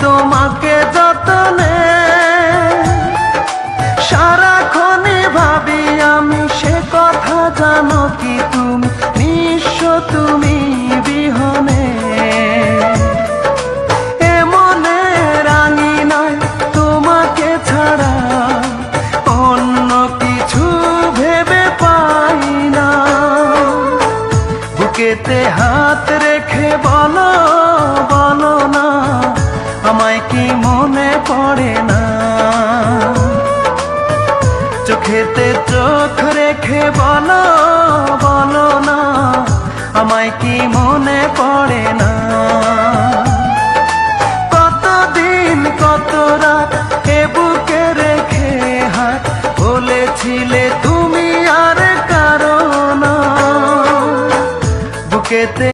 তোমাকে যতনে সারাক্ষণে ভাবি আমি, সে কথা জানো কি তুমি? নিঃস্ব তুমি বিহনে এমনে রাঙি নাই তোমাকে ছাড়া, অন্য কিছু ভেবে পাই না। বুকেতে হাত রেখে বলো বলো না, আমায় কি মনে পড়ে না? চোখেতে চোখ রেখে বলো বলো না, আমায় কি মনে পড়ে না? কতদিন কত রাত এ বুকে রেখে হাত বলেছিলে তুমি আর কারো না। বুকেতে